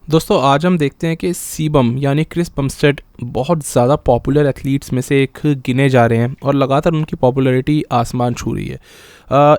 दोस्तों आज हम देखते हैं कि सीबम यानी क्रिस बमस्टेड बहुत ज़्यादा पॉपुलर एथलीट्स में से एक गिने जा रहे हैं और लगातार उनकी पॉपुलैरिटी आसमान छू रही है।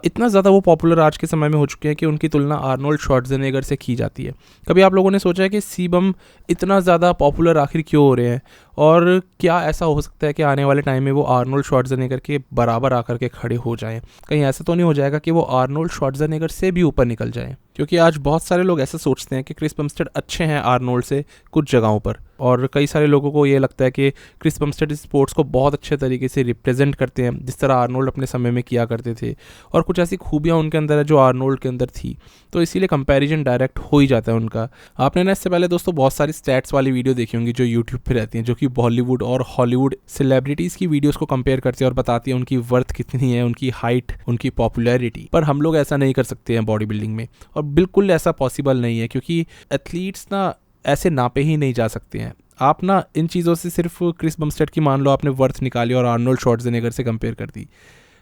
इतना ज़्यादा वो पॉपुलर आज के समय में हो चुके हैं कि उनकी तुलना आर्नोल्ड श्वार्ज़नेगर से की जाती है। कभी आप लोगों ने सोचा है कि सीबम इतना ज़्यादा पॉपुलर आखिर क्यों हो रहे हैं और क्या ऐसा हो सकता है कि आने वाले टाइम में वो आर्नोल्ड श्वार्ज़नेगर के बराबर आकर के खड़े हो जाएं? कहीं ऐसा तो नहीं हो जाएगा कि वो आर्नोल्ड श्वार्ज़नेगर से भी ऊपर निकल जाएं? क्योंकि आज बहुत सारे लोग ऐसा सोचते हैं कि क्रिस बमस्टेड अच्छे हैं आर्नोल्ड से कुछ जगहों पर, और कई सारे लोगों को ये लगता है कि क्रिस बमस्टेड इस स्पोर्ट्स को बहुत अच्छे तरीके से रिप्रेजेंट करते हैं जिस तरह आर्नोल्ड अपने समय में किया करते थे, और कुछ ऐसी खूबियाँ उनके अंदर है जो आर्नोल्ड के अंदर थी। तो इसीलिए कंपैरिजन डायरेक्ट हो ही जाता है उनका। आपने ना इससे पहले दोस्तों बहुत सारी स्टैट्स वाली वीडियो देखी होंगी जो यूट्यूब पे रहती हैं, जो कि बॉलीवुड और हॉलीवुड सेलिब्रिटीज़ की वीडियोज़ को कंपेयर करती है और बताती है उनकी वर्थ कितनी है, उनकी हाइट, उनकी पॉपुलैरिटी। पर हम लोग ऐसा नहीं कर सकते हैं बॉडी बिल्डिंग में, और बिल्कुल ऐसा पॉसिबल नहीं है क्योंकि एथलीट्स ना ऐसे नापे ही नहीं जा सकते हैं। आप ना इन चीज़ों से सिर्फ क्रिस बमस्टेड की मान लो आपने वर्थ निकाली और आर्नोल्ड श्वार्ज़नेगर से कंपेयर कर दी,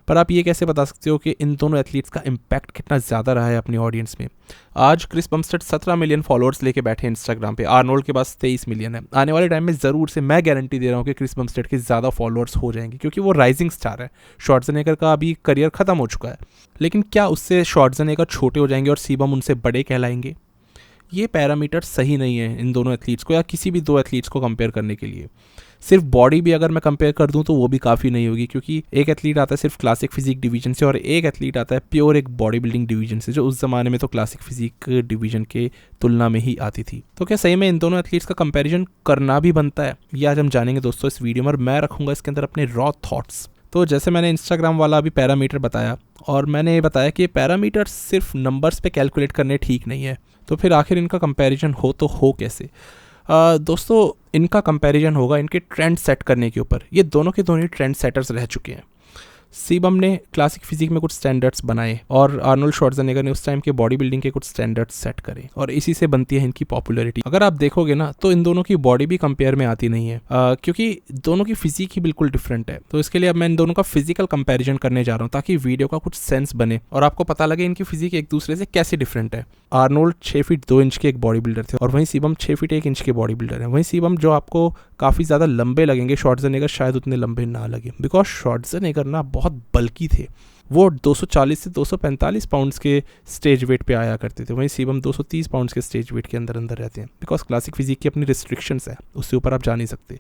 पर आप ये कैसे बता सकते हो कि इन दोनों एथलीट्स का इम्पैक्ट कितना ज़्यादा रहा है अपनी ऑडियंस में? आज क्रिस बमस्टेड 17 मिलियन फॉलोअर्स लेके बैठे हैं इंस्टाग्राम पे, आर्नोल्ड के पास 23 मिलियन है। आने वाले टाइम में ज़रूर से मैं गारंटी दे रहा हूँ कि क्रिस बमस्टेड के ज़्यादा फॉलोअर्स हो जाएंगे क्योंकि वो राइजिंग स्टार है। श्वार्ज़नेगर का अभी करियर ख़त्म हो चुका है, लेकिन क्या उससे श्वार्ज़नेगर छोटे हो जाएंगे और सीबम उनसे बड़े कहलाएंगे? ये पैरामीटर सही नहीं है इन दोनों एथलीट्स को या किसी भी दो एथलीट्स को कंपेयर करने के लिए। सिर्फ बॉडी भी अगर मैं कंपेयर कर दूं तो वो भी काफ़ी नहीं होगी, क्योंकि एक एथलीट आता है सिर्फ क्लासिक फिजिक डिवीजन से और एक एथलीट आता है प्योर एक बॉडी बिल्डिंग डिवीजन से, जो उस ज़माने में तो क्लासिक फिजिक डिवीजन के तुलना में ही आती थी। तो क्या सही में इन दोनों एथलीट्स का कंपेरिजन करना भी बनता है? ये आज हम जानेंगे दोस्तों इस वीडियो में, और मैं रखूँगा इसके अंदर अपने रॉ थॉट्स। तो जैसे मैंने इंस्टाग्राम वाला अभी पैरामीटर बताया, और मैंने ये बताया कि पैरामीटर सिर्फ नंबर्स पे कैलकुलेट करने ठीक नहीं है, तो फिर आखिर इनका कंपैरिजन हो तो हो कैसे? दोस्तों इनका कंपैरिजन होगा इनके ट्रेंड सेट करने के ऊपर। ये दोनों के दोनों ट्रेंड सेटर्स रह चुके हैं। सीबम ने क्लासिक फिजिक में कुछ स्टैंडर्ड्स बनाए और आर्नोल्ड श्वार्ज़नेगर ने उस टाइम के बॉडी बिल्डिंग के कुछ स्टैंडर्ड्स सेट करे, और इसी से बनती है इनकी पॉपुलैरिटी। अगर आप देखोगे ना तो इन दोनों की बॉडी भी कंपेयर में आती नहीं है, क्योंकि दोनों की फिजिक ही बिल्कुल डिफरेंट है। तो इसके लिए अब मैं इन दोनों का फिजिकल कंपैरिजन करने जा रहा हूँ ताकि वीडियो का कुछ सेंस बने और आपको पता लगे इनकी फिजिक एक दूसरे से कैसे डिफरेंट है। आर्नोल्ड 6 फीट 2 इंच के एक बॉडी बिल्डर थे और वहीं सीबम 6 फीट 1 इंच के बॉडी बिल्डर है। वहीं सीबम जो आपको काफ़ी ज़्यादा लंबे लगेंगे, श्वार्ज़नेगर शायद उतने लंबे ना लगे, बिकॉज श्वार्ज़नेगर ना बहुत बल्की थे। वो 240 से 245 पाउंड्स के स्टेज वेट पे आया करते थे, वहीं सीबम 230 पाउंड्स के स्टेज वेट के अंदर अंदर रहते हैं, बिकॉज क्लासिक फिजिक की अपनी रिस्ट्रिक्शंस है, उससे ऊपर आप जा नहीं सकते।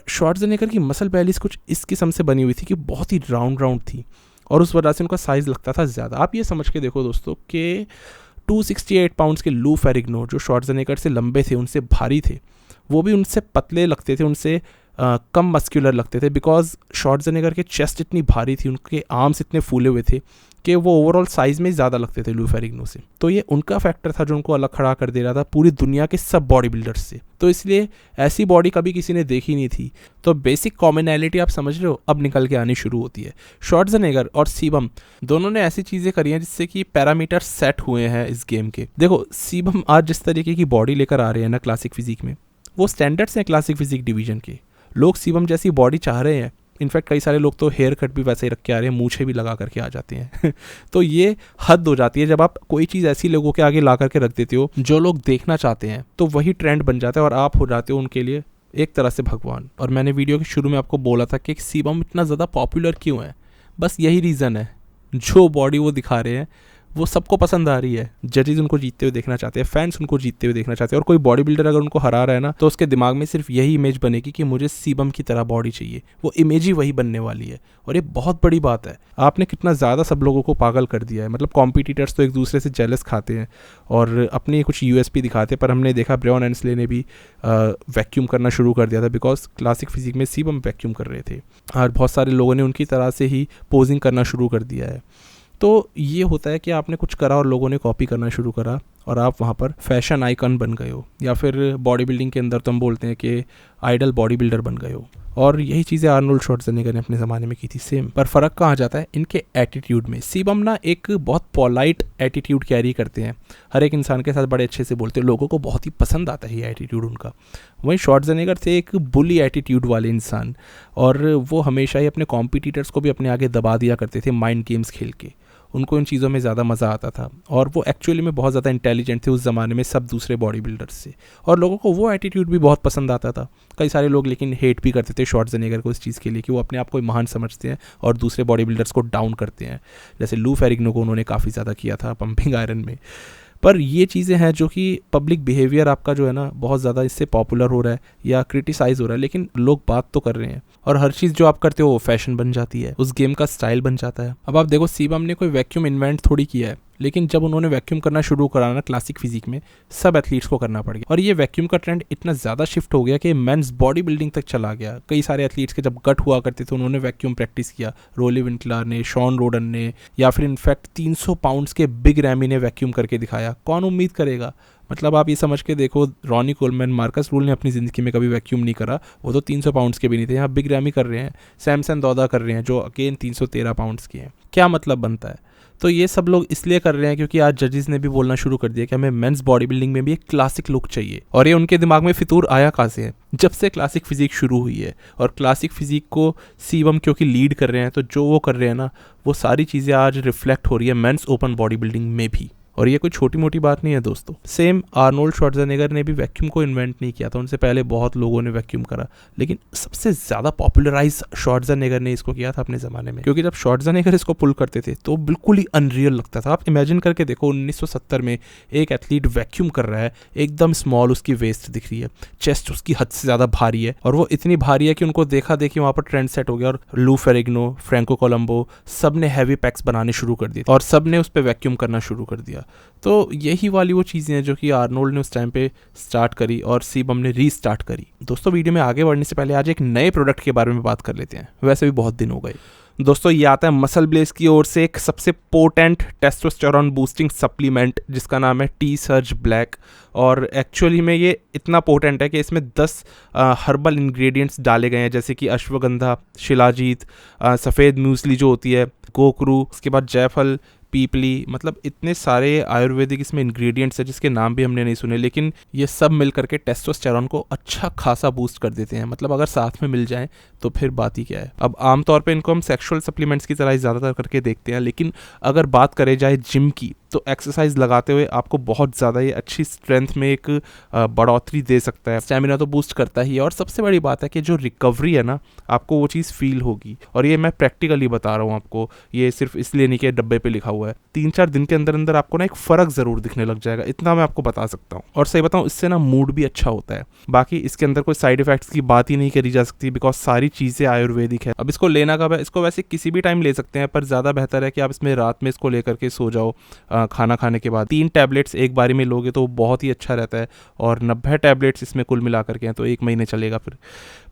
श्वार्ज़नेगर की मसल बैलीज कुछ इस किस्म से बनी हुई थी कि बहुत ही राउंड राउंड थी और उस वजह से उनका साइज़ लगता था ज़्यादा। आप ये समझ के देखो दोस्तों कि 268 पाउंड्स के लू फेरिग्नो जो श्वार्ज़नेगर से लंबे थे, उनसे भारी थे, वो भी उनसे पतले लगते थे, उनसे कम मस्क्यूलर लगते थे, बिकॉज श्वार्ज़नेगर के चेस्ट इतनी भारी थी, उनके आर्म्स इतने फूले हुए थे कि वो ओवरऑल साइज़ में ज़्यादा लगते थे लू फेरिग्नो से। तो ये उनका फैक्टर था जो उनको अलग खड़ा कर दे रहा था पूरी दुनिया के सब बॉडी बिल्डर्स से। तो इसलिए ऐसी बॉडी कभी किसी ने देखी नहीं थी। तो बेसिक कॉमनैलिटी आप समझ रहे हो अब निकल के आनी शुरू होती है। श्वार्ज़नेगर और सीबम दोनों ने ऐसी चीज़ें करी हैं जिससे कि पैरामीटर सेट हुए हैं इस गेम के। देखो सीबम आज जिस तरीके की बॉडी लेकर आ रहे हैं ना क्लासिक फिजिक में, वो स्टैंडर्ड्स हैं क्लासिक फिजिक डिवीजन के। लोग सीबम जैसी बॉडी चाह रहे हैं, इनफैक्ट कई सारे लोग तो हेयर कट भी वैसे ही रख के आ रहे हैं, मूछें भी लगा करके आ जाते हैं तो ये हद हो जाती है जब आप कोई चीज़ ऐसी लोगों के आगे ला करके रख देते हो जो लोग देखना चाहते हैं, तो वही ट्रेंड बन जाता है और आप हो जाते हो उनके लिए एक तरह से भगवान। और मैंने वीडियो के शुरू में आपको बोला था कि सीबम इतना ज़्यादा पॉपुलर क्यों है, बस यही रीज़न है। जो बॉडी वो दिखा रहे हैं वो सबको पसंद आ रही है, जजेस उनको जीतते हुए देखना चाहते हैं, फैंस उनको जीतते हुए देखना चाहते हैं, और कोई बॉडी बिल्डर अगर उनको हरा रहा है ना तो उसके दिमाग में सिर्फ यही इमेज बनेगी कि मुझे सीबम की तरह बॉडी चाहिए। वो इमेज ही वही बनने वाली है, और ये बहुत बड़ी बात है। आपने कितना ज़्यादा सब लोगों को पागल कर दिया है। मतलब कॉम्पिटिटर्स तो एक दूसरे से जेलस खाते हैं और अपनी कुछ यूएसपी दिखाते हैं, पर हमने देखा ब्रेवन एंसले ने भी वैक्यूम करना शुरू कर दिया था, बिकॉज क्लासिक फिजिक में सीबम वैक्यूम कर रहे थे और बहुत सारे लोगों ने उनकी तरह से ही पोजिंग करना शुरू कर दिया है। तो ये होता है कि आपने कुछ करा और लोगों ने कॉपी करना शुरू करा और आप वहाँ पर फैशन आइकन बन गए हो, या फिर बॉडी बिल्डिंग के अंदर तो हम बोलते हैं कि आइडल बॉडी बिल्डर बन गए हो। और यही चीज़ें आर्नोल्ड श्वार्ज़नेगर ने अपने ज़माने में की थी सेम। पर फ़र्क कहाँ जाता है? इनके एटीट्यूड में। सीबम ना एक बहुत पोलाइट एटीट्यूड कैरी करते हैं, हर एक इंसान के साथ बड़े अच्छे से बोलते हैं, लोगों को बहुत ही पसंद आता है ये एटीट्यूड उनका। वहीं श्वार्ज़नेगर थे एक बुली एटीट्यूड वाले इंसान, और वो हमेशा ही अपने कॉम्पिटिटर्स को भी अपने आगे दबा दिया करते थे माइंड गेम्स खेल के। उनको इन चीज़ों में ज़्यादा मज़ा आता था और वो एक्चुअली में बहुत ज़्यादा इंटेलिजेंट थे उस ज़माने में सब दूसरे बॉडी बिल्डर्स से, और लोगों को वो एटीट्यूड भी बहुत पसंद आता था। कई सारे लोग लेकिन हेट भी करते थे श्वार्ज़नेगर को इस चीज़ के लिए कि वो अपने आप को महान समझते हैं और दूसरे बॉडी बिल्डर्स को डाउन करते हैं, जैसे लू फेरिग्नो को उन्होंने काफ़ी ज़्यादा किया था पंपिंग आयरन में। पर ये चीज़ें हैं जो कि पब्लिक बिहेवियर आपका जो है ना बहुत ज़्यादा इससे पॉपुलर हो रहा है या क्रिटिसाइज़ हो रहा है, लेकिन लोग बात तो कर रहे हैं और हर चीज़ जो आप करते हो वो फैशन बन जाती है, उस गेम का स्टाइल बन जाता है। अब आप देखो सीबम ने कोई वैक्यूम इन्वेंट थोड़ी किया है, लेकिन जब उन्होंने वैक्यूम करना शुरू करा ना क्लासिक फिजिक में, सब एथलीट्स को करना पड़ गया और ये वैक्यूम का ट्रेंड इतना ज़्यादा शिफ्ट हो गया कि मेंस बॉडी बिल्डिंग तक चला गया। कई सारे एथलीट्स के जब गट हुआ करते थे उन्होंने वैक्यूम प्रैक्टिस किया, रोली विंकलर ने, शॉन रोडन ने, या फिर इनफैक्ट 300 पाउंड्स के बिग रैमी ने वैक्यूम करके दिखाया। कौन उम्मीद करेगा, मतलब आप ये समझ के देखो रॉनी कोलमैन, मार्कस रूल ने अपनी ज़िंदगी में कभी वैक्यूम नहीं करा, वो तो 300 पाउंड्स के भी नहीं थे। यहाँ बिग रैमी कर रहे हैं, सैमसन दौदा कर रहे हैं जो अगेन 313 पाउंड्स के हैं। क्या मतलब बनता है? तो ये सब लोग इसलिए कर रहे हैं क्योंकि आज जजेस ने भी बोलना शुरू कर दिया कि हमें मेंस बॉडी बिल्डिंग में भी एक क्लासिक लुक चाहिए, और ये उनके दिमाग में फितूर आया कहाँ से है? जब से क्लासिक फिजिक शुरू हुई है, और क्लासिक फिजिक को सीबम क्योंकि लीड कर रहे हैं, तो जो वो कर रहे हैं ना वो सारी चीज़ें आज रिफ्लेक्ट हो रही है मेंस ओपन बॉडी बिल्डिंग में भी। और ये कोई छोटी मोटी बात नहीं है दोस्तों। सेम आर्नोल्ड श्वार्ज़नेगर ने भी वैक्यूम को इन्वेंट नहीं किया था, उनसे पहले बहुत लोगों ने वैक्यूम करा, लेकिन सबसे ज़्यादा पॉपुलराइज श्वार्ज़नेगर ने इसको किया था अपने ज़माने में, क्योंकि जब श्वार्ज़नेगर इसको पुल करते थे तो बिल्कुल ही अनरियल लगता था। आप इमेजिन करके देखो 1970 में एक एथलीट वैक्यूम कर रहा है, एकदम स्मॉल उसकी वेस्ट दिख रही है, चेस्ट उसकी हद से ज़्यादा भारी है, और वो इतनी भारी है कि उनको देखा देखी वहाँ पर ट्रेंड सेट हो गया और लू फेरिग्नो, फ्रैंको कोलम्बो सब ने हैवी पैक्स बनाने शुरू कर दिए और सब ने उस पर वैक्यूम करना शुरू कर दिया। तो यही वाली वो चीज़ें हैं जो कि आर्नोल्ड ने उस टाइम पे स्टार्ट करी और सीबम ने रीस्टार्ट करी। दोस्तों वीडियो में आगे बढ़ने से पहले आज एक नए प्रोडक्ट के बारे में बात कर लेते हैं, वैसे भी बहुत दिन हो गए। दोस्तों ये आता है मसल ब्लेज की ओर से एक सबसे पोटेंट टेस्टोस्टेरोन बूस्टिंग सप्लीमेंट जिसका नाम है टी सर्ज ब्लैक, और एक्चुअली में ये इतना पोटेंट है कि इसमें 10 हर्बल इंग्रेडिएंट्स डाले गए हैं, जैसे कि अश्वगंधा, शिलाजीत, सफ़ेद मूसली जो होती है, गोकरू, उसके बाद जायफल, पीपली, मतलब इतने सारे आयुर्वेदिक इसमें इंग्रेडिएंट्स हैं जिसके नाम भी हमने नहीं सुने, लेकिन ये सब मिल करके टेस्टोस्टेरोन को अच्छा खासा बूस्ट कर देते हैं। मतलब अगर साथ में मिल जाएं तो फिर बात ही क्या है। अब आमतौर पे इनको हम सेक्सुअल सप्लीमेंट्स की तरह ही ज़्यादातर करके देखते हैं, लेकिन अगर बात करें जाए जिम की तो एक्सरसाइज लगाते हुए आपको बहुत ज़्यादा ये अच्छी स्ट्रेंथ में एक बढ़ोतरी दे सकता है, स्टैमिना तो बूस्ट करता ही है, और सबसे बड़ी बात है कि जो रिकवरी है ना आपको वो चीज़ फील होगी, और ये मैं प्रैक्टिकली बता रहा हूँ आपको, ये सिर्फ इसलिए नहीं कि डब्बे पे लिखा हुआ है। 3-4 दिन के अंदर अंदर आपको ना एक फ़र्क ज़रूर दिखने लग जाएगा, इतना मैं आपको बता सकता हूँ। और सही बताऊँ इससे ना मूड भी अच्छा होता है। बाकी इसके अंदर कोई साइड इफेक्ट्स की बात ही नहीं करी जा सकती बिकॉज सारी चीज़ें आयुर्वेदिक है। अब इसको लेना कब है? इसको वैसे किसी भी टाइम ले सकते हैं, पर ज़्यादा बेहतर है कि आप इसमें रात में इसको लेकर के सो जाओ खाना खाने के बाद। 3 टैबलेट्स एक बारी में लोगे तो बहुत ही अच्छा रहता है, और 90 टैबलेट्स इसमें कुल मिला करके हैं तो 1 महीने चलेगा। फिर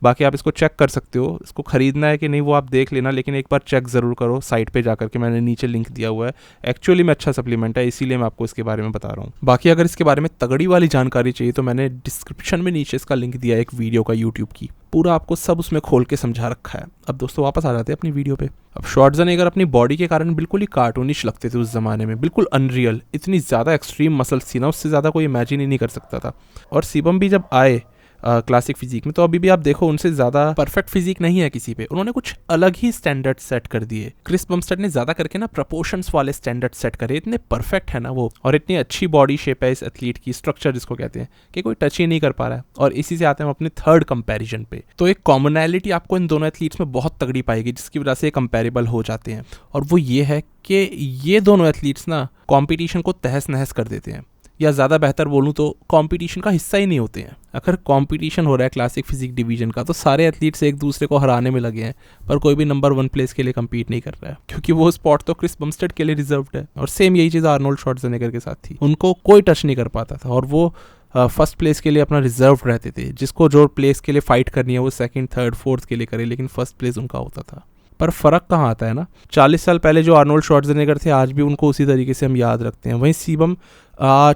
बाकी आप इसको चेक कर सकते हो, इसको खरीदना है कि नहीं वो आप देख लेना, लेकिन एक बार चेक ज़रूर करो साइट पे जा करके, मैंने नीचे लिंक दिया हुआ है। एक्चुअली में अच्छा सप्लीमेंट है, इसीलिए मैं आपको इसके बारे में बता रहा हूँ। बाकी अगर इसके बारे में तगड़ी वाली जानकारी चाहिए तो मैंने डिस्क्रिप्शन में नीचे इसका लिंक दिया है एक वीडियो का यूट्यूब की, पूरा आपको सब उसमें खोल के समझा रखा है। अब दोस्तों वापस आ जाते हैं अपनी वीडियो पे। अब श्वार्ज़नेगर अपनी बॉडी के कारण बिल्कुल ही कार्टूनिश लगते थे उस ज़माने में, बिल्कुल अनरियल, इतनी ज़्यादा एक्सट्रीम मसल्स थी ना, उससे ज़्यादा कोई इमेजिन ही नहीं कर सकता था। और सीबम भी जब आए क्लासिक फिजिक में तो अभी भी आप देखो उनसे ज़्यादा परफेक्ट फिजिक नहीं है किसी पे, उन्होंने कुछ अलग ही स्टैंडर्ड सेट कर दिए। क्रिस बमस्टेड ने ज़्यादा करके ना प्रपोर्शंस वाले स्टैंडर्ड सेट करे, इतने परफेक्ट है ना वो, और इतनी अच्छी बॉडी शेप है इस एथलीट की, स्ट्रक्चर जिसको कहते हैं, कि कोई टच ही नहीं कर पा रहा है। और इसी से आते हैं हम अपने थर्ड कंपैरिजन पे। तो एक कॉमनैलिटी आपको इन दोनों एथलीट्स में बहुत तगड़ी पाएगी जिसकी वजह से कंपेरेबल हो जाते हैं, और वो ये है कि ये दोनों एथलीट्स ना कॉम्पिटिशन को तहस नहस कर देते हैं, या ज़्यादा बेहतर बोलूँ तो कंपटीशन का हिस्सा ही नहीं होते हैं। अगर कंपटीशन हो रहा है क्लासिक फिजिक डिवीजन का तो सारे एथलीट्स एक दूसरे को हराने में लगे हैं, पर कोई भी नंबर 1 प्लेस के लिए कम्पीट नहीं कर रहा है, क्योंकि वो स्पॉट तो क्रिस बमस्टेड के लिए रिजर्व्ड है। और सेम यही चीज़ आर्नोल्ड श्वार्ज़नेगर के साथ थी, उनको कोई टच नहीं कर पाता था, और वो फर्स्ट प्लेस के लिए अपना रिजर्व रहते थे। जिसको जो प्लेस के लिए फाइट करनी है वो 2nd, 3rd, 4th के लिए करे, लेकिन फर्स्ट प्लेस उनका होता था। पर फ़र्क कहाँ आता है ना, 40 साल पहले जो आर्नोल्ड श्वार्ज़नेगर थे आज भी उनको उसी तरीके से हम याद रखते हैं। वहीं सीबम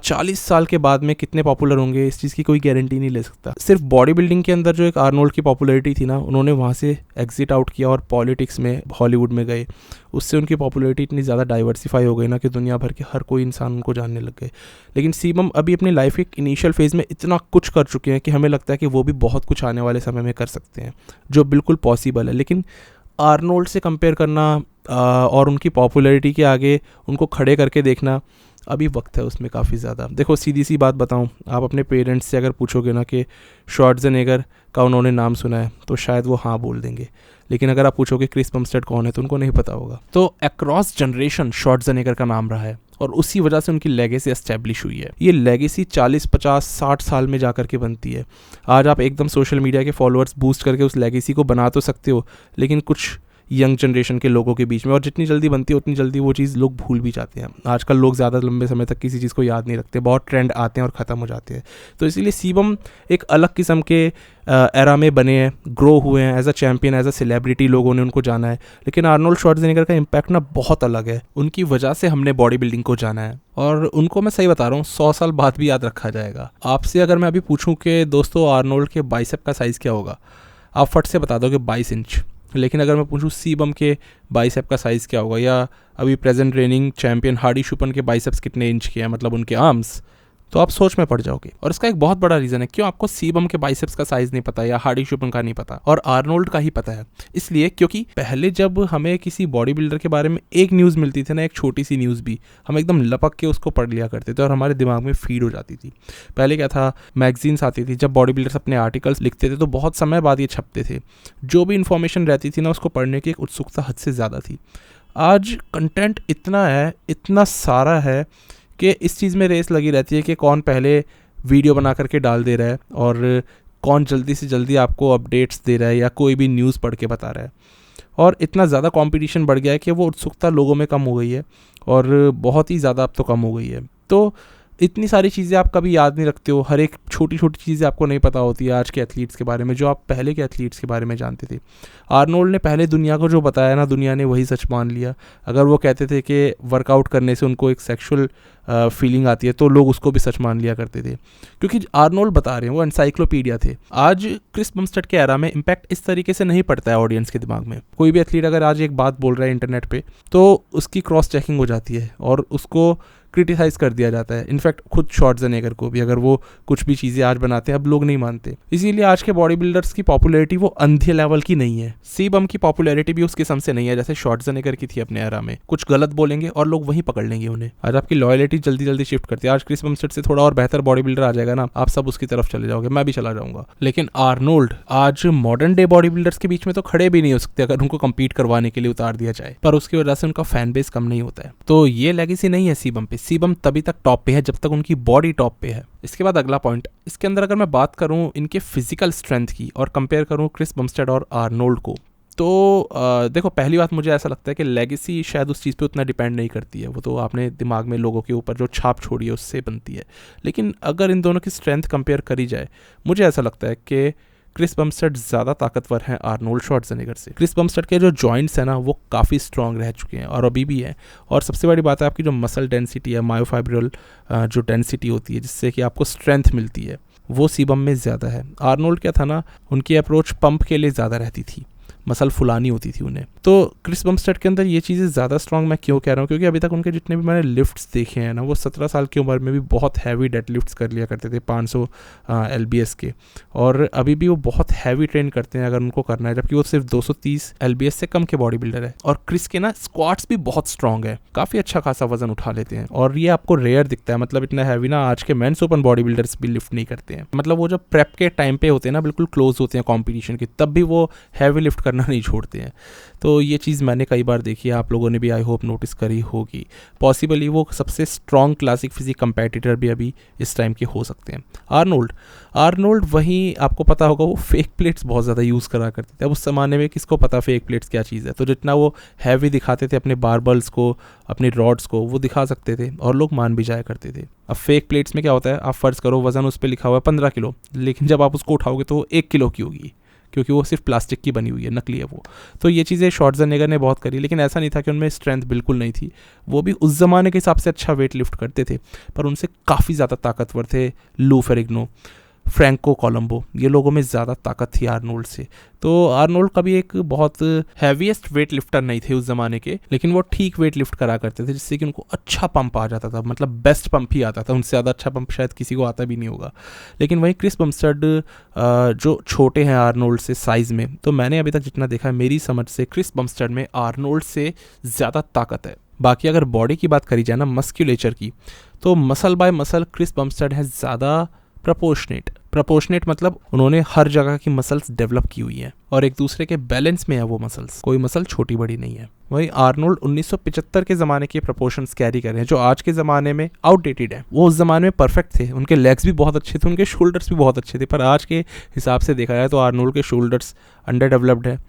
40 साल के बाद में कितने पॉपुलर होंगे इस चीज़ की कोई गारंटी नहीं ले सकता। सिर्फ बॉडी बिल्डिंग के अंदर जो एक आर्नोल्ड की पॉपुलैरिटी थी ना, उन्होंने वहाँ से एग्जिट आउट किया और पॉलिटिक्स में, हॉलीवुड में गए। उससे उनकी पॉपुलैरिटी इतनी ज़्यादा डाइवर्सिफाई हो गई ना कि दुनिया भर के हर कोई इंसान उनको जानने लग गए। लेकिन सीबम अभी अपनी लाइफ के इनिशियल फेज़ में इतना कुछ कर चुके हैं कि हमें लगता है कि वो भी बहुत कुछ आने वाले समय में कर सकते हैं, जो बिल्कुल पॉसिबल है। लेकिन आर्नोल्ड से कंपेयर करना और उनकी पॉपुलैरिटी के आगे उनको खड़े करके देखना, अभी वक्त है उसमें काफ़ी ज़्यादा। देखो सीधी सी बात बताऊं, आप अपने पेरेंट्स से अगर पूछोगे ना कि श्वार्ज़नेगर का उन्होंने नाम सुना है तो शायद वो हाँ बोल देंगे, लेकिन अगर आप पूछोगे क्रिस बमस्टेड कौन है तो उनको नहीं पता होगा। तो अक्रॉस जनरेशन श्वार्ज़नेगर का नाम रहा है और उसी वजह से उनकी लेगेसी एस्टेब्लिश हुई है। ये लेगेसी 40, 50, 60 साल में जाकर के बनती है। आज आप एकदम सोशल मीडिया के फॉलोअर्स बूस्ट करके उस लेगेसी को बना तो सकते हो, लेकिन कुछ यंग जनरेशन के लोगों के बीच में, और जितनी जल्दी बनती है उतनी जल्दी वो चीज़ लोग भूल भी जाते हैं। आजकल लोग ज़्यादा लंबे समय तक किसी चीज़ को याद नहीं रखते, बहुत ट्रेंड आते हैं और ख़त्म हो जाते हैं। तो इसीलिए सीबम एक अलग किस्म के एरा में बने हैं, ग्रो हुए हैं as a champion, as a celebrity, लोगों ने उनको जाना है। लेकिन आर्नोल्ड श्वार्ज़नेगर का इम्पैक्ट ना बहुत अलग है, उनकी वजह से हमने बॉडी बिल्डिंग को जाना है और उनको मैं सही बता रहा हूँ 100 साल बाद भी याद रखा जाएगा। आपसे अगर मैं अभी पूछूँ कि दोस्तों आर्नोल्ड के बाइसेप का साइज़ क्या होगा, आप फट से बता दोगे 22 इंच। लेकिन अगर मैं पूछूं सीबम के बाइसेप का साइज़ क्या होगा, या अभी प्रेजेंट रेनिंग चैंपियन हार्डी शुपन के बाइसेप्स कितने इंच के हैं, मतलब उनके आर्म्स, तो आप सोच में पड़ जाओगे। और इसका एक बहुत बड़ा रीज़न है क्यों आपको सीबम के बाइसेप्स का साइज़ नहीं पता या हार्डी शुपन का नहीं पता और आर्नोल्ड का ही पता है। इसलिए क्योंकि पहले जब हमें किसी बॉडी बिल्डर के बारे में एक न्यूज़ मिलती थी ना, एक छोटी सी न्यूज़ भी, हम एकदम लपक के उसको पढ़ लिया करते थे और हमारे दिमाग में फीड हो जाती थी। पहले क्या था, मैगजीन्स आती थी, जब बॉडी बिल्डर्स अपने आर्टिकल्स लिखते थे तो बहुत समय बाद ये छपते थे। जो भी इन्फॉर्मेशन रहती थी ना, उसको पढ़ने की एक उत्सुकता हद से ज़्यादा थी। आज कंटेंट इतना है, इतना सारा है कि इस चीज़ में रेस लगी रहती है कि कौन पहले वीडियो बना करके डाल दे रहा है और कौन जल्दी से जल्दी आपको अपडेट्स दे रहा है या कोई भी न्यूज़ पढ़ के बता रहा है। और इतना ज़्यादा कंपटीशन बढ़ गया है कि वो उत्सुकता लोगों में कम हो गई है और बहुत ही ज़्यादा अब तो कम हो गई है। तो इतनी सारी चीज़ें आप कभी याद नहीं रखते हो, हर एक छोटी छोटी चीज़ें आपको नहीं पता होती है आज के एथलीट्स के बारे में जो आप पहले के एथलीट्स के बारे में जानते थे। आर्नोल्ड ने पहले दुनिया को जो बताया ना, दुनिया ने वही सच मान लिया। अगर वो कहते थे कि वर्कआउट करने से उनको एक सेक्सुअल फीलिंग आती है तो लोग उसको भी सच मान लिया करते थे, क्योंकि आर्नोल्ड बता रहे हैं, वो एनसाइक्लोपीडिया थे। आज क्रिस बमस्टेड के एरा में इम्पैक्ट इस तरीके से नहीं पड़ता है ऑडियंस के दिमाग में। कोई भी एथलीट अगर आज एक बात बोल रहा है इंटरनेट पे तो उसकी क्रॉस चेकिंग हो जाती है और उसको क्रिटिसाइज कर दिया जाता है। इनफैक्ट खुद श्वार्ज़नेगर को भी अगर वो कुछ भी चीज़ें आज बनाते हैं अब लोग नहीं मानते। इसीलिए आज के बॉडी बिल्डर्स की पॉपुलैरिटी वो अंधे लेवल की नहीं है। सीबम की पॉपुलैरिटी भी उस किस्म से नहीं है जैसे श्वार्ज़नेगर की थी अपने एरा में। कुछ गलत बोलेंगे और लोग वहीं पकड़ लेंगे उन्हें। आज आपकी लॉयल्टी जल्दी जल्दी शिफ्ट करती है। आज क्रिस बमस्टेड से थोड़ा और बेहतर बॉडी बिल्डर आ जाएगा ना, आप सब उसकी तरफ चले जाओगे, मैं भी चला जाऊंगा। लेकिन आर्नोल्ड आज मॉडर्न डे बॉडी बिल्डर्स के बीच में तो खड़े भी नहीं हो सकते अगर उनको कम्पीट करवाने के लिए उतार दिया जाए, पर उसकी वजह से उनका फैन बेस कम नहीं होता है। तो ये लेगेसी नहीं है सीबम पे। सीबम तभी तक टॉप पे है जब तक उनकी बॉडी टॉप पे है। इसके बाद अगला पॉइंट, इसके अंदर अगर मैं बात करूं इनके फिजिकल स्ट्रेंथ की और कंपेयर करूं क्रिस बमस्टेड और आर्नोल्ड को, तो देखो पहली बात मुझे ऐसा लगता है कि लेगेसी शायद उस चीज़ पे उतना डिपेंड नहीं करती है, वो तो आपने दिमाग में लोगों के ऊपर जो छाप छोड़ी है उससे बनती है। लेकिन अगर इन दोनों की स्ट्रेंथ कंपेयर करी जाए, मुझे ऐसा लगता है कि क्रिस बमस्टेड ज़्यादा ताकतवर हैं आर्नोल्ड श्वार्ज़नेगर से। क्रिस बमस्टेड के जो जॉइंट्स हैं ना वो काफ़ी स्ट्रॉन्ग रह चुके हैं और अभी भी हैं। और सबसे बड़ी बात है आपकी जो मसल डेंसिटी है, मायोफाइब्रल जो डेंसिटी होती है जिससे कि आपको स्ट्रेंथ मिलती है, वो सीबम में ज़्यादा है। आर्नोल्ड क्या था ना, उनकी अप्रोच पंप के लिए ज़्यादा रहती थी, मसल फुलानी होती थी उन्हें। तो क्रिस बमस्टेड के अंदर ये चीज़ें ज़्यादा स्ट्रॉन्ग मैं क्यों कह रहा हूँ, क्योंकि अभी तक उनके जितने भी मैंने लिफ्ट्स देखे हैं ना, वो 17 साल की उम्र में भी बहुत हैवी डेड लिफ्ट्स कर लिया करते थे 500 LBS के, और अभी भी वो बहुत हैवी ट्रेन करते हैं अगर उनको करना है, जबकि वो सिर्फ 230 LBS से कम के बॉडी बिल्डर है। और क्रिस के ना स्क्वाट्स भी बहुत स्ट्रॉन्ग है, काफ़ी अच्छा खासा वजन उठा लेते हैं और ये आपको रेयर दिखता है। मतलब इतना हैवी ना आज के मेंस ओपन बॉडी बिल्डर्स भी लिफ्ट नहीं करते हैं। मतलब वो जब प्रेप के टाइम पे होते हैं ना, बिल्कुल क्लोज होते हैं कॉम्पिटिशन के, तब भी वो हैवी लिफ्ट करना नहीं छोड़ते हैं। तो ये चीज़ मैंने कई बार देखी है, आप लोगों ने भी आई होप नोटिस करी होगी। पॉसिबली वो सबसे स्ट्रॉन्ग क्लासिक फिजिक कंपेटिटर भी अभी इस टाइम के हो सकते हैं। आर्नोल्ड वहीं आपको पता होगा वो फेक प्लेट्स बहुत ज़्यादा यूज़ करा करते थे। अब उस ज़माने में किसको पता फेक प्लेट्स क्या चीज़ है, तो जितना वो हैवी दिखाते थे अपने बारबल्स को, अपने रॉड्स को, वो दिखा सकते थे और लोग मान भी जाया करते थे। अब फेक प्लेट्स में क्या होता है, आप फ़र्ज़ करो वज़न उस पर लिखा हुआ है 15 किलो, लेकिन जब आप उसको उठाओगे तो 1 किलो की होगी, क्योंकि वो सिर्फ प्लास्टिक की बनी हुई है, नकली है वो। तो ये चीज़ें श्वार्ज़नेगर ने बहुत करी, लेकिन ऐसा नहीं था कि उनमें स्ट्रेंथ बिल्कुल नहीं थी। वो भी उस ज़माने के हिसाब से अच्छा वेट लिफ्ट करते थे, पर उनसे काफ़ी ज़्यादा ताकतवर थे लू फेरिग्नो। फ्रैंको कोलंबो, ये लोगों में ज़्यादा ताकत थी आर्नोल्ड से। तो आर्नोल्ड कभी एक बहुत हैवीएस्ट वेट लिफ्टर नहीं थे उस ज़माने के, लेकिन वो ठीक वेट लिफ्ट करा करते थे जिससे कि उनको अच्छा पंप आ जाता था, मतलब बेस्ट पंप ही आता था, उनसे ज़्यादा अच्छा पंप शायद किसी को आता भी नहीं होगा। लेकिन वहीं क्रिस बमस्टेड जो छोटे हैं आर्नोल्ड से साइज़ में, तो मैंने अभी तक जितना देखा है मेरी समझ से क्रिस बमस्टेड में आर्नोल्ड से ज़्यादा ताकत है। बाकी अगर बॉडी की बात करी जाए ना, मस्क्यूलेचर की, तो muscle by muscle Chris Bumstead है ज़्यादा प्रोपोर्शनेट मतलब उन्होंने हर जगह की मसल्स डेवलप की हुई हैं और एक दूसरे के बैलेंस में है वो मसल्स, कोई मसल छोटी बड़ी नहीं है। वहीं आर्नोल्ड 1975 के ज़माने के प्रोपोर्शंस कैरी कर रहे हैं जो आज के ज़माने में आउटडेटेड है। वो उस ज़माने में परफेक्ट थे, उनके लेग्स भी बहुत अच्छे थे, उनके शोल्डर्स भी बहुत अच्छे थे, पर आज के हिसाब से देखा जाए तो आर्नोल्ड के शोल्डर्स अंडर डेवलप्ड है,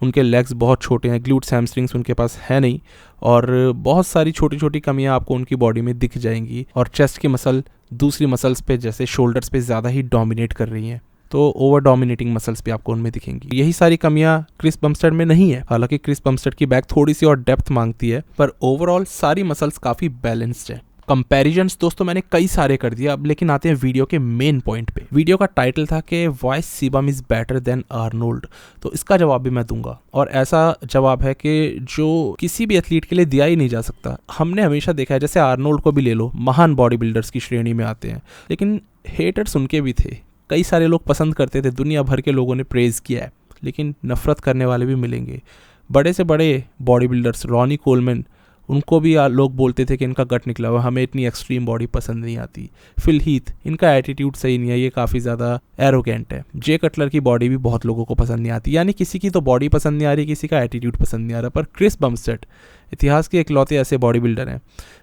उनके लेग्स बहुत छोटे हैं, ग्लूट्स हैमस्ट्रिंग्स उनके पास है नहीं, और बहुत सारी छोटी छोटी कमियां आपको उनकी बॉडी में दिख जाएंगी, और चेस्ट की मसल दूसरी मसल्स पे जैसे शोल्डर्स पे ज़्यादा ही डोमिनेट कर रही हैं, तो ओवर डोमिनेटिंग मसल्स भी आपको उनमें दिखेंगी। यही सारी कमियां क्रिस बमस्टेड में नहीं है। हालांकि क्रिस बमस्टेड की बैक थोड़ी सी और डेप्थ मांगती है, पर ओवरऑल सारी मसल्स काफ़ी बैलेंस्ड है। कंपैरिजन्स दोस्तों मैंने कई सारे कर दिया, अब लेकिन आते हैं वीडियो के मेन पॉइंट पे। वीडियो का टाइटल था कि why sebum is better than Arnold, तो इसका जवाब भी मैं दूंगा, और ऐसा जवाब है कि जो किसी भी एथलीट के लिए दिया ही नहीं जा सकता। हमने हमेशा देखा है, जैसे आर्नोल्ड को भी ले लो, महान बॉडी बिल्डर्स की श्रेणी में आते हैं, लेकिन हेटर्स उनके भी थे, कई सारे लोग पसंद करते थे, दुनिया भर के लोगों ने प्रेज़ किया है, लेकिन नफरत करने वाले भी मिलेंगे। बड़े से बड़े बॉडी बिल्डर्स, रॉनी कोलमैन, उनको भी लोग बोलते थे कि इनका गट निकला हुआ, हमें इतनी एक्सट्रीम बॉडी पसंद नहीं आती। फिल हीथ, इनका एटीट्यूड सही नहीं है, ये काफ़ी ज़्यादा एरोगेंट है। जे कटलर की बॉडी भी बहुत लोगों को पसंद नहीं आती, यानी किसी की तो बॉडी पसंद नहीं आ रही, किसी का एटीट्यूड पसंद नहीं आ रहा। पर क्रिस बमस्टेड इतिहास के इकलौते ऐसे बॉडी बिल्डर हैं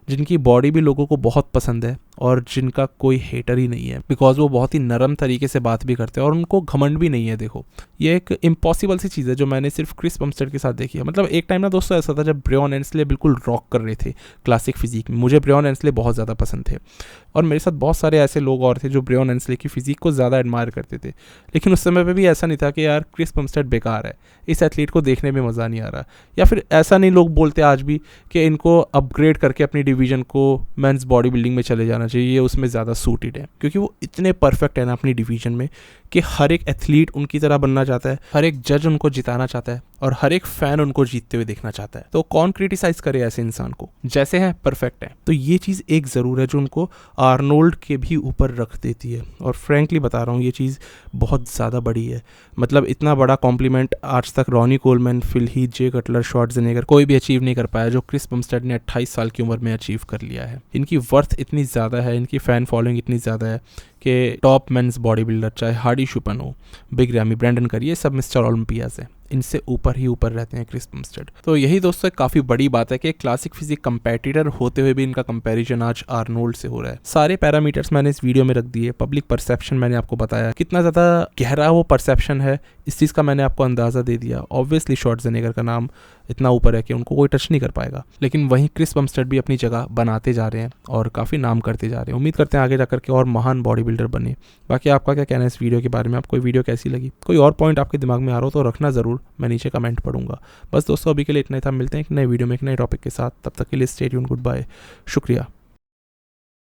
जिनकी बॉडी भी लोगों को बहुत पसंद है और जिनका कोई हेटर ही नहीं है, बिकॉज वो बहुत ही नरम तरीके से बात भी करते हैं और उनको घमंड भी नहीं है। देखो, ये एक इम्पॉसिबल सी चीज़ है जो मैंने सिर्फ क्रिस बमस्टेड के साथ देखी है। मतलब एक टाइम ना दोस्तों ऐसा था जब ब्रायन एंसले बिल्कुल रॉक कर रहे थे क्लासिक फिजिक में। मुझे ब्रायन एंसले बहुत ज़्यादा पसंद थे और मेरे साथ बहुत सारे ऐसे लोग और थे जो ब्रायन एंसले की फिजिक को ज़्यादा एडमायर करते थे, लेकिन उस समय पर भी ऐसा नहीं था कि यार क्रिस बमस्टेड बेकार है, इस एथलीट को देखने में मज़ा नहीं आ रहा, या फिर ऐसा नहीं लोग बोलते आज भी कि इनको अपग्रेड करके अपनी डिवीज़न को मेंस बॉडी बिल्डिंग में चले जाना चाहिए, ये उसमें ज़्यादा सूटेड है, क्योंकि वो इतने परफेक्ट है ना अपनी डिवीज़न में कि हर एक एथलीट उनकी तरह बनना चाहता है, हर एक जज उनको जिताना चाहता है और हर एक फैन उनको जीतते हुए देखना चाहता है। तो कौन क्रिटिसाइज करे ऐसे इंसान को, जैसे हैं परफेक्ट है। तो ये चीज़ एक ज़रूर है जो उनको आर्नोल्ड के भी ऊपर रख देती है, और फ्रैंकली बता रहा हूँ ये चीज़ बहुत ज़्यादा बड़ी है। मतलब इतना बड़ा कॉम्प्लीमेंट आज तक रॉनी कोलमैन, फिल हीथ, जे कटलर, श्वार्ज़नेगर कोई भी अचीव नहीं कर पाया जो क्रिस बमस्टेड ने 28 साल की उम्र में अचीव कर लिया है। इनकी वर्थ इतनी ज़्यादा है, इनकी फ़ैन फॉलोइंग इतनी ज़्यादा है कि टॉप मेंस बॉडी बिल्डर चाहे हार्डी शुपन हो, बिग रैमी, ब्रैंडन करी, ये सब मिस्टर ओलंपियाज है, इनसे ऊपर ही ऊपर रहते हैं क्रिस बमस्टेड। तो यही दोस्तों काफ़ी बड़ी बात है कि क्लासिक फिजिक कंपेटिटर होते हुए भी इनका कंपैरिजन आज आर्नोल्ड से हो रहा है। सारे पैरामीटर्स मैंने इस वीडियो में रख दिए, पब्लिक परसेप्शन मैंने आपको बताया, कितना ज़्यादा गहरा वो परसेप्शन है इस चीज़ का मैंने आपको अंदाज़ा दे दिया। ऑब्वियसली श्वार्ज़नेगर का नाम इतना ऊपर है कि उनको कोई टच नहीं कर पाएगा, लेकिन वहीं क्रिस बमस्टेड भी अपनी जगह बनाते जा रहे हैं और काफ़ी नाम करते जा रहे हैं। उम्मीद करते हैं आगे जाकर के और महान बॉडी बिल्डर बने। बाकी आपका क्या कहना है इस वीडियो के बारे में, आपको वीडियो कैसी लगी, कोई और पॉइंट आपके दिमाग में आ रहा हो तो रखना ज़रूर, मैं नीचे कमेंट पढ़ूंगा। बस दोस्तों अभी के लिए इतना ही था, मिलते हैं एक नए वीडियो में एक नए टॉपिक के साथ, तब तक के लिए स्टे ट्यून्ड, गुड बाय, शुक्रिया।